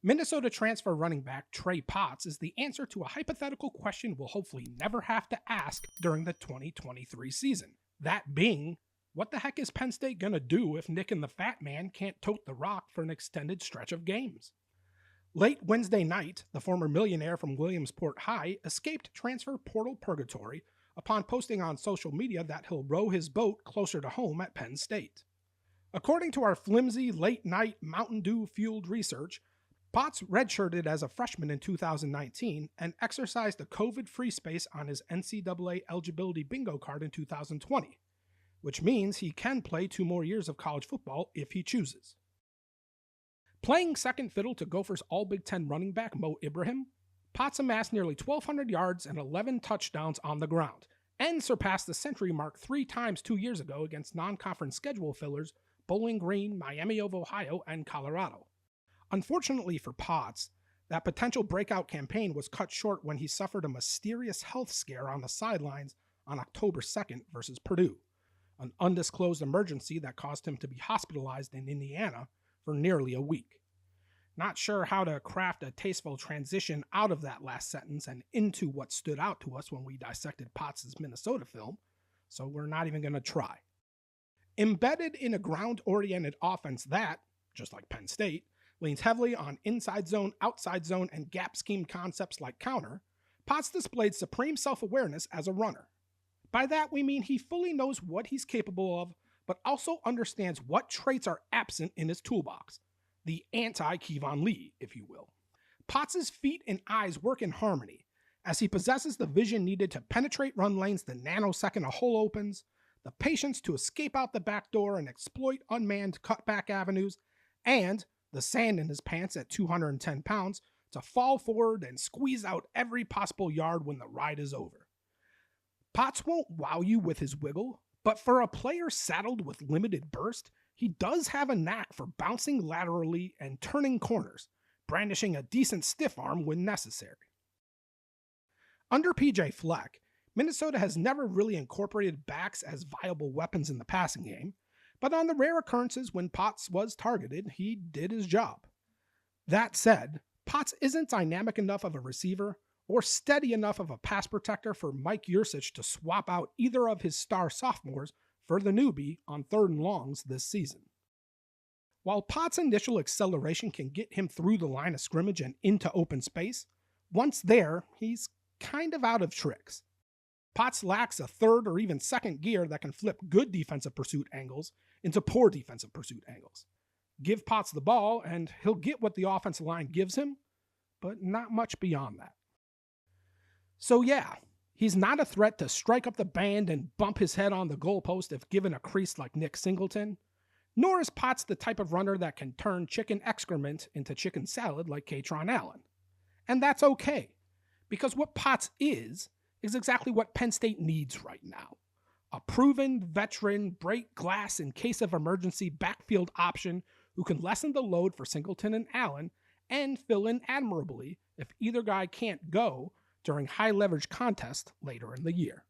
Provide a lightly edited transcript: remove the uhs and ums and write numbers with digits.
Minnesota transfer running back Trey Potts is the answer to a hypothetical question we'll hopefully never have to ask during the 2023 season. That being, what the heck is Penn State going to do if Nick and the Fat Man can't tote the rock for an extended stretch of games? Late Wednesday night, the former millionaire from Williamsport High escaped transfer portal purgatory upon posting on social media that he'll row his boat closer to home at Penn State. According to our flimsy late-night Mountain Dew-fueled research, Potts redshirted as a freshman in 2019 and exercised a COVID-free space on his NCAA eligibility bingo card in 2020, which means he can play 2 more years of college football if he chooses. Playing second fiddle to Gophers All-Big Ten running back Mo Ibrahim, Potts amassed nearly 1,200 yards and 11 touchdowns on the ground, and surpassed the century mark 3 times 2 years ago against non-conference schedule fillers Bowling Green, Miami of Ohio, and Colorado. Unfortunately for Potts, that potential breakout campaign was cut short when he suffered a mysterious health scare on the sidelines on October 2nd versus Purdue, an undisclosed emergency that caused him to be hospitalized in Indiana for nearly a week. Not sure how to craft a tasteful transition out of that last sentence and into what stood out to us when we dissected Potts' Minnesota film, so we're not even going to try. Embedded in a ground-oriented offense that, just like Penn State, leans heavily on inside zone, outside zone, and gap scheme concepts like counter, Potts displayed supreme self-awareness as a runner. By that we mean he fully knows what he's capable of, but also understands what traits are absent in his toolbox. The anti-Kevon Lee, if you will. Potts' feet and eyes work in harmony, as he possesses the vision needed to penetrate run lanes the nanosecond a hole opens, the patience to escape out the back door and exploit unmanned cutback avenues, and the sand in his pants at 210 pounds to fall forward and squeeze out every possible yard when the ride is over. Potts won't wow you with his wiggle, but for a player saddled with limited burst, he does have a knack for bouncing laterally and turning corners, brandishing a decent stiff arm when necessary. Under PJ Fleck, Minnesota has never really incorporated backs as viable weapons in the passing game, but on the rare occurrences when Potts was targeted, he did his job. That said, Potts isn't dynamic enough of a receiver or steady enough of a pass protector for Mike Yurcich to swap out either of his star sophomores for the newbie on 3rd and longs this season. While Potts' initial acceleration can get him through the line of scrimmage and into open space, once there, he's kind of out of tricks. Potts lacks a 3rd or even 2nd gear that can flip good defensive pursuit angles into poor defensive pursuit angles. Give Potts the ball and he'll get what the offensive line gives him, but not much beyond that. So yeah, he's not a threat to strike up the band and bump his head on the goalpost if given a crease like Nick Singleton, nor is Potts the type of runner that can turn chicken excrement into chicken salad like Kaytron Allen. And that's okay, because what Potts is exactly what Penn State needs right now. A proven, veteran, break glass in case of emergency backfield option who can lessen the load for Singleton and Allen and fill in admirably if either guy can't go during high-leverage contests later in the year.